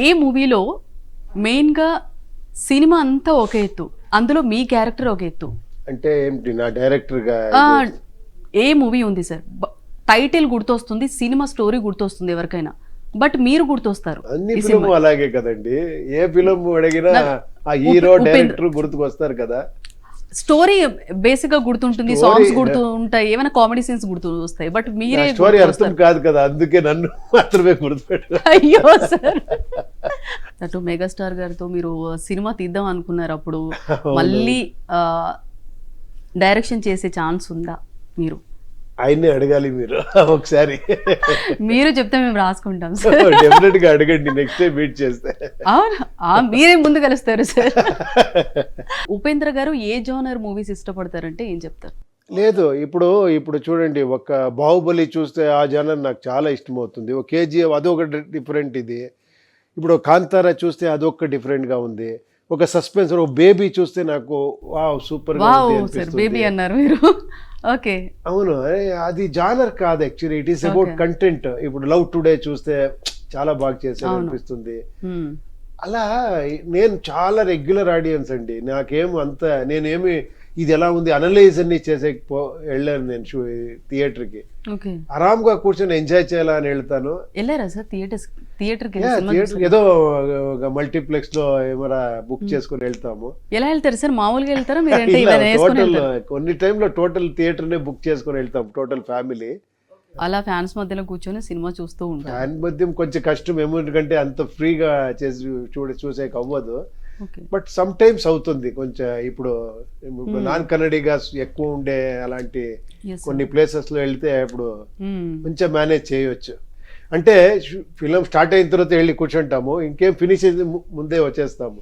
ఏ మూవీలో మెయిన్గా సినిమా అంతా ఒక ఎత్తు, అందులో మీ క్యారెక్టర్ ఒక ఎత్తు అంటే ఏంటి నా డైరెక్టర్గా ఏ మూవీ ఉంది సార్? టైటిల్ గుర్తొస్తుంది, సినిమా స్టోరీ గుర్తొస్తుంది ఎవరికైనా, బట్ మీరు గుర్తొస్తారు. అన్ని ఫిలిం అలాగే కదండి, ఏ ఫిలిం అడిగినా ఆ హీరో డైరెక్టర్ గుర్తుకొస్తారు కదా. స్టోరీ బేసిక్ గా గుర్తుంటుంది, సాంగ్స్ గుర్తు ఉంటాయి, ఏమైనా కామెడీ సీన్స్ గుర్తు వస్తాయి, బట్ మీరే స్టోరీ అర్థం కాదు కదా, అందుకే నన్ను మాత్రమే గుర్తుపెట్టారు. అయ్యో సార్, అటు మెగాస్టార్ గారితో మీరు సినిమా తీద్దాం అనుకున్నారు, అప్పుడు మళ్ళీ డైరెక్షన్ చేసే ఛాన్స్ ఉందా? మీరు ఆయన్ని అడగాలి మీరు ఒకసారి. మీరు చెప్తే మేము రాసుకుంటాం సార్. డెఫినెట్ గా అడగండి నెక్స్ట్ టైం మీట్ చేస్తే. అవునా, మీరే ముందు కలుస్తారు సార్. ఉపేంద్ర గారు ఏ జోనర్ మూవీస్ ఇష్టపడతారంటే ఏం చెప్తారు? లేదు, ఇప్పుడు చూడండి, ఒక బాహుబలి చూస్తే ఆ జనం నాకు చాలా ఇష్టమవుతుంది, ఒక కేజీఎఫ్ అదొక డిఫరెంట్, ఇది ఇప్పుడు కాంతారా చూస్తే అదొక డిఫరెంట్గా ఉంది, ఒక సస్పెన్స్, ఒక బేబీ చూస్తే నాకు వావ్ సూపర్ గా ఉంది అనిపిస్తుంది. బేబీ అన్నారు మీరు, ఓకే. అవును, అది జానర్ కాదు actually, it is about content. ఇప్పుడు లవ్ టుడే చూస్తే చాలా బాగా చేశారు అనిపిస్తుంది. అలా నేను చాలా రెగ్యులర్ ఆడియన్స్ అండి, నాకేం అంత నేనేమి ఇది ఎలా ఉంది అనలైజ్ అన్ని చేసే వెళ్ళాను నేను థియేటర్కి. ఆరామ్గా కూర్చొని ఎంజాయ్ చేయాలని వెళ్తాను. వెళ్ళారా సార్ థియేటర్? ఏదో మల్టీప్లెక్స్ లో ఏమైనా బుక్ చేసుకుని వెళ్తాము. ఎలా వెళ్తారు సార్? మామూలుగా వెళ్తారా? టోటల్ కొన్ని టైంలో టోటల్ థియేటర్ నే బుక్ చేసుకుని వెళ్తాం, టోటల్ ఫ్యామిలీ. అలా ఫ్యాన్స్ మధ్యలో కూర్చొని సినిమా చూస్తూ ఉంటాం. ఫ్యాన్ మధ్య కొంచెం కష్టం, ఎందుకంటే అంత ఫ్రీగా చేసి చూసేకి అవ్వదు, బట్ సమ్ టైమ్స్ అవుతుంది కొంచెం. ఇప్పుడు నాన్ కన్నడిగా ఎక్కువ ఉండే అలాంటి కొన్ని ప్లేసెస్ లో వెళ్తే ఇప్పుడు కొంచెం మేనేజ్ చేయొచ్చు. అంటే ఫిలిం స్టార్ట్ అయిన తర్వాత వెళ్ళి కూర్చుంటాము, ఇంకేం ఫినిష్ ముందే వచ్చేస్తాము.